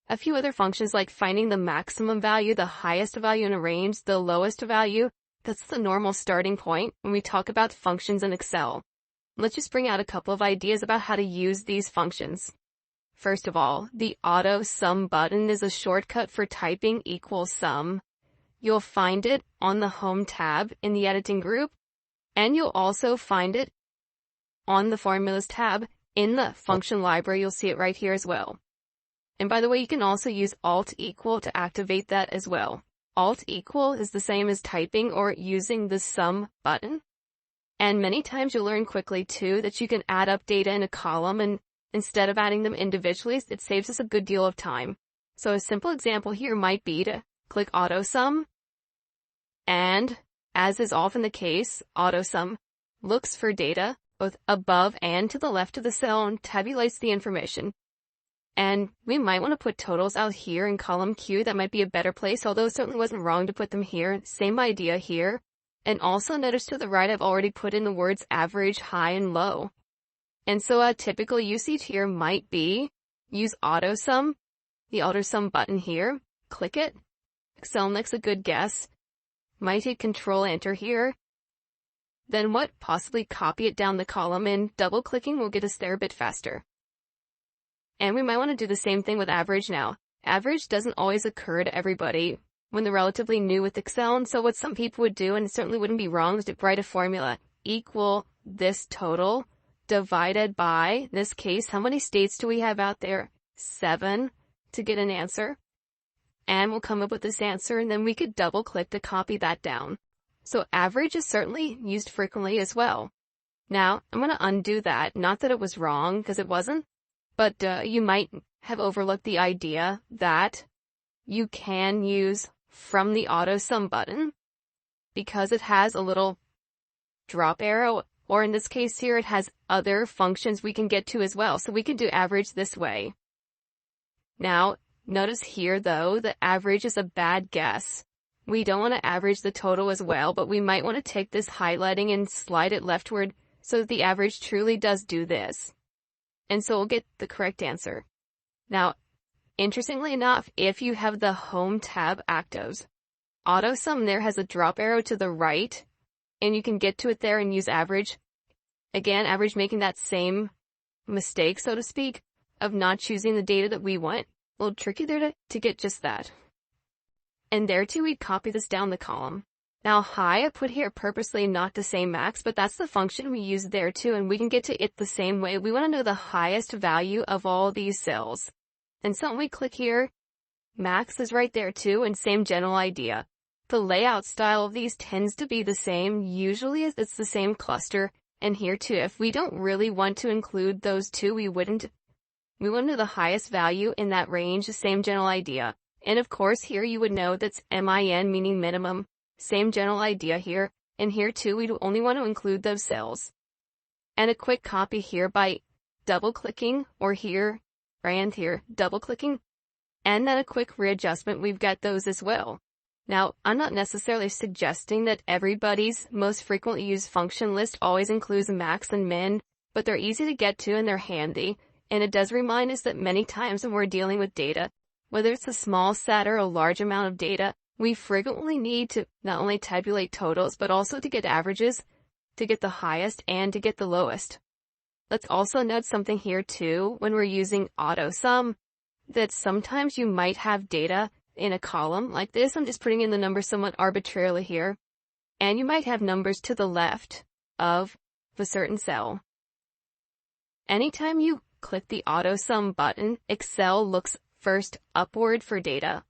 A few other functions like finding the maximum value, the highest value in a range, the lowest value, that's the normal starting point when we talk about functions in Excel. Let's just bring out a couple of ideas about how to use these functions. First of all, the auto sum button is a shortcut for typing equals sum. You'll find it on the Home tab in the Editing group, and you'll also find it on the Formulas tab in the Function Library. You'll see it right here as well. And by the way, you can also use Alt equal to activate that as well. Alt equal is the same as typing or using the sum button. And many times you'll learn quickly too that you can add up data in a column, and instead of adding them individually, it saves us a good deal of time. So a simple example here might be to click auto sum, and as is often the case, auto sum looks for data both above and to the left of the cell and tabulates the information. And we might want to put totals out here in column Q. That might be a better place, although it certainly wasn't wrong to put them here. Same idea here. And also notice to the right, I've already put in the words average, high, and low. And so a typical usage here might be use auto sum, the auto sum button here, click it. Excel makes a good guess. Might hit Control Enter here. Then what? Possibly copy it down the column, and double clicking will get us there a bit faster. And we might want to do the same thing with average now. Average doesn't always occur to everybody when they're relatively new with Excel, and so what some people would do, and it certainly wouldn't be wrong, is to write a formula. Equal this total divided by, in this case, how many states do we have out there? 7 to get an answer. And we'll come up with this answer, and then we could double click to copy that down. So average is certainly used frequently as well. Now, I'm going to undo that. Not that it was wrong, because it wasn't. But you might have overlooked the idea that you can use from the auto sum button because it has a little drop arrow, or in this case here, it has other functions we can get to as well. So we can do average this way. Now, notice here though, the average is a bad guess. We don't want to average the total as well, but we might want to take this highlighting and slide it leftward so that the average truly does do this. And so we'll get the correct answer. Now, interestingly enough, if you have the Home tab active, auto sum there has a drop arrow to the right, and you can get to it there and use average. Again, average making that same mistake, so to speak, of not choosing the data that we want. A little tricky there to get just that. And there too, we'd copy this down the column. Now high I put here purposely not to say max, but that's the function we use there too, and we can get to it the same way. We want to know the highest value of all these cells. And so when we click here, max is right there too, and same general idea. The layout style of these tends to be the same. Usually it's the same cluster, and here too. If we don't really want to include those two, we wouldn't. We want to know the highest value in that range, the same general idea. And of course here you would know that's MIN, meaning minimum. Same general idea here, and here too we'd only want to include those cells. And a quick copy here by double-clicking, or here, and here, double-clicking, and then a quick readjustment, we've got those as well. Now, I'm not necessarily suggesting that everybody's most frequently used function list always includes max and min, but they're easy to get to and they're handy, and it does remind us that many times when we're dealing with data, whether it's a small set or a large amount of data, we frequently need to not only tabulate totals, but also to get averages, to get the highest and to get the lowest. Let's also note something here too, when we're using auto sum, that sometimes you might have data in a column like this. I'm just putting in the numbers somewhat arbitrarily here. And you might have numbers to the left of a certain cell. Anytime you click the auto sum button, Excel looks first upward for data.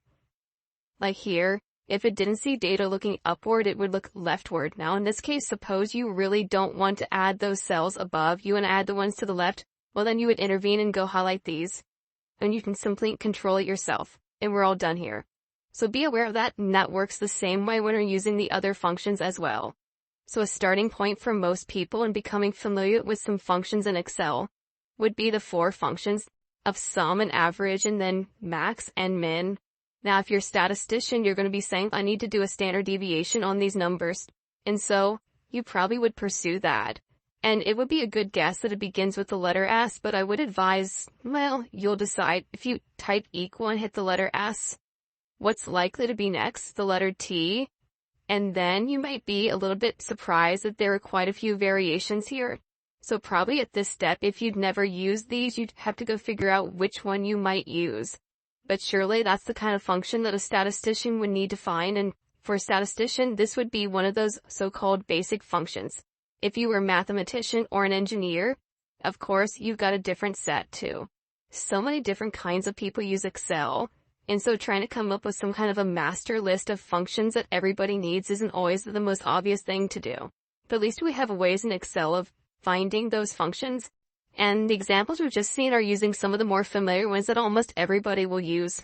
Like here, if it didn't see data looking upward, it would look leftward. Now in this case, suppose you really don't want to add those cells above, you want to add the ones to the left, well then you would intervene and go highlight these. And you can simply control it yourself. And we're all done here. So be aware of that, and that works the same way when we're using the other functions as well. So a starting point for most people in becoming familiar with some functions in Excel would be the 4 functions of sum and average, and then max and min. Now, if you're a statistician, you're going to be saying, I need to do a standard deviation on these numbers. And so you probably would pursue that. And it would be a good guess that it begins with the letter S, but I would advise, well, you'll decide. If you type equal and hit the letter S, what's likely to be next? The letter T. And then you might be a little bit surprised that there are quite a few variations here. So probably at this step, if you'd never used these, you'd have to go figure out which one you might use. But surely that's the kind of function that a statistician would need to find, and for a statistician, this would be one of those so-called basic functions. If you were a mathematician or an engineer, of course, you've got a different set too. So many different kinds of people use Excel, and so trying to come up with some kind of a master list of functions that everybody needs isn't always the most obvious thing to do. But at least we have ways in Excel of finding those functions, and the examples we've just seen are using some of the more familiar ones that almost everybody will use.